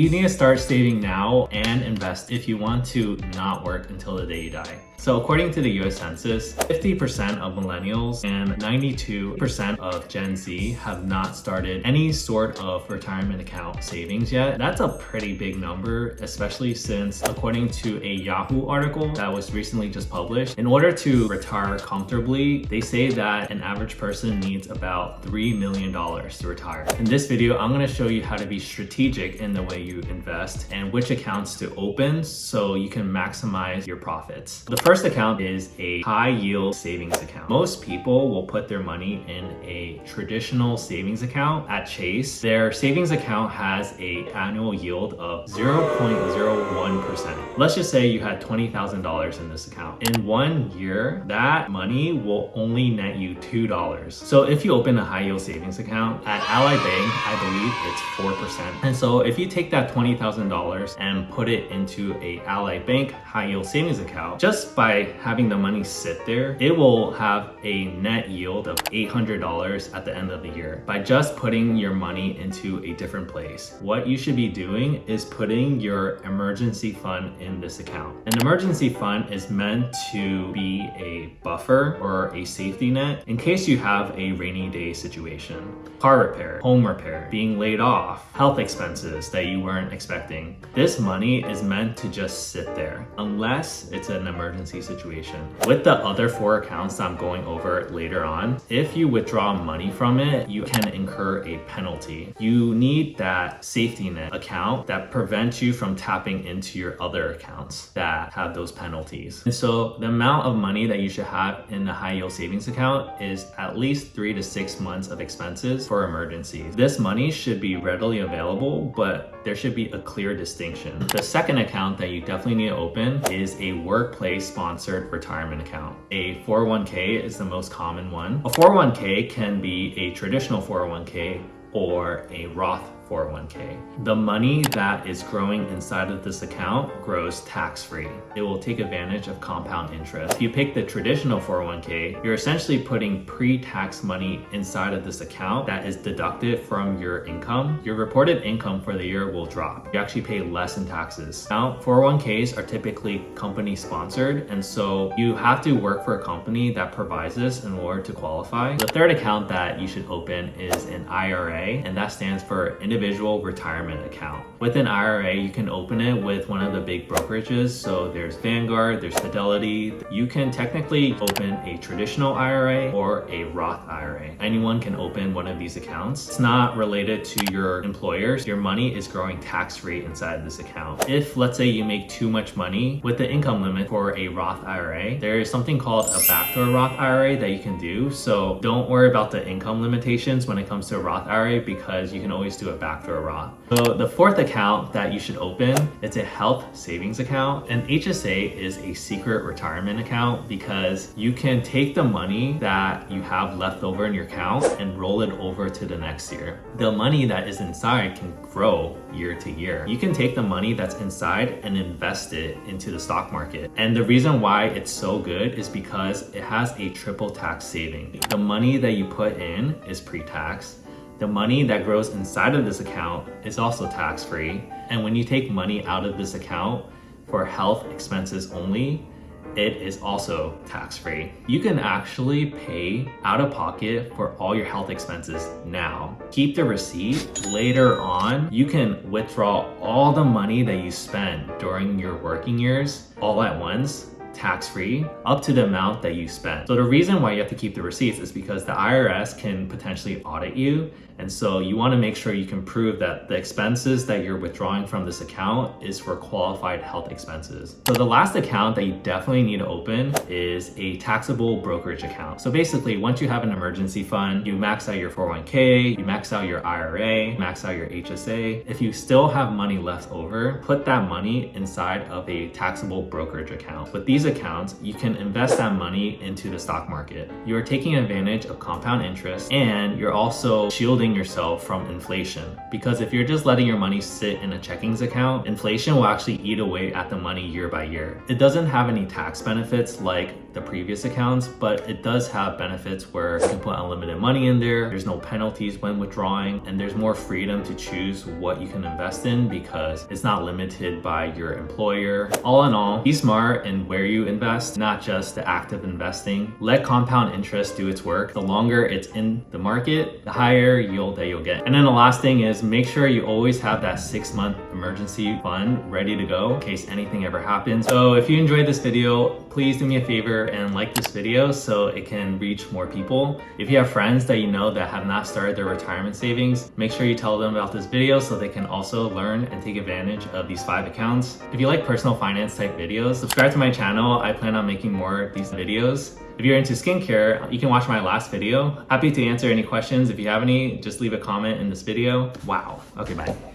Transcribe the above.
You need to start saving now and invest if you want to not work until the day you die. So according to the US Census, 50% of millennials and 92% of Gen Z have not started any sort of retirement account savings yet. That's a pretty big number, especially since according to a Yahoo article that was recently just published, in order to retire comfortably, they say that an average person needs about $3 million to retire. In this video, I'm going to show you how to be strategic in the way you invest and which accounts to open so you can maximize your profits. The first account is a high yield savings account. Most people will put their money in a traditional savings account at Chase. Their savings account has an annual yield of 0.01%. Let's just say you had $20,000 in this account. In 1 year, that money will only net you $2. So if you open a high yield savings account at Ally Bank, I believe it's 4%. And so if you take that $20,000 and put it into a Ally Bank high yield savings account, just by having the money sit there, it will have a net yield of $800 at the end of the year by just putting your money into a different place. What you should be doing is putting your emergency fund in this account. An emergency fund is meant to be a buffer or a safety net in case you have a rainy day situation. Car repair, home repair, being laid off, health expenses that you weren't expecting. This money is meant to just sit there unless it's an emergency situation. With the other 4 accounts that I'm going over later on, if you withdraw money from it, you can incur a penalty. You need that safety net account that prevents you from tapping into your other accounts that have those penalties. And so the amount of money that you should have in the high yield savings account is at least 3 to 6 months of expenses for emergencies. This money should be readily available, but there should be a clear distinction. The second account that you definitely need to open is a workplace sponsored retirement account. A 401k is the most common one. A 401k can be a traditional 401k or a Roth 401k. The money that is growing inside of this account grows tax-free. It will take advantage of compound interest. If you pick the traditional 401k, you're essentially putting pre-tax money inside of this account that is deducted from your income. Your reported income for the year will drop. You actually pay less in taxes. Now, 401ks are typically company sponsored, and so you have to work for a company that provides this in order to qualify. The third account that you should open is an IRA, and that stands for individual retirement account. With an IRA, you can open it with one of the big brokerages. So there's Vanguard, there's Fidelity. You can technically open a traditional IRA or a Roth IRA. Anyone can open one of these accounts. It's not related to your employers. Your money is growing tax-free inside this account. If, let's say, you make too much money with the income limit for a Roth IRA, there is something called a backdoor Roth IRA that you can do. So don't worry about the income limitations when it comes to a Roth IRA because you can always do a backdoor Roth. So the fourth account that you should open, it's a health savings account. An HSA is a secret retirement account because you can take the money that you have left over in your account and roll it over to the next year. The money that is inside can grow year to year. You can take the money that's inside and invest it into the stock market. And the reason why it's so good is because it has a triple tax saving. The money that you put in is pre-tax. The money that grows inside of this account is also tax-free. And when you take money out of this account for health expenses only, it is also tax-free. You can actually pay out of pocket for all your health expenses now. Keep the receipt. Later on, you can withdraw all the money that you spend during your working years all at once, tax-free, up to the amount that you spent. So the reason why you have to keep the receipts is because the IRS can potentially audit you. And so you want to make sure you can prove that the expenses that you're withdrawing from this account is for qualified health expenses. So the last account that you definitely need to open is a taxable brokerage account. So basically, once you have an emergency fund, you max out your 401k, you max out your IRA, max out your HSA. If you still have money left over, put that money inside of a taxable brokerage account. With these accounts, you can invest that money into the stock market. You are taking advantage of compound interest, and you're also shielding yourself from inflation. Because if you're just letting your money sit in a checkings account, inflation will actually eat away at the money year by year. It doesn't have any tax benefits like the previous accounts, but it does have benefits where you can put unlimited money in there. There's no penalties when withdrawing, and there's more freedom to choose what you can invest in because it's not limited by your employer. All in all, be smart in where you invest, not just the active investing. Let compound interest do its work. The longer it's in the market, the higher yield that you'll get. And then the last thing is make sure you always have that 6-month emergency fund ready to go in case anything ever happens. So if you enjoyed this video, please do me a favor and like this video so it can reach more people. If you have friends that you know that have not started their retirement savings, make sure you tell them about this video so they can also learn and take advantage of these 5 accounts. If you like personal finance type videos, subscribe to my channel. I plan on making more of these videos. If you're into skincare, you can watch my last video. Happy to answer any questions. If you have any, just leave a comment in this video. Wow. Okay, bye.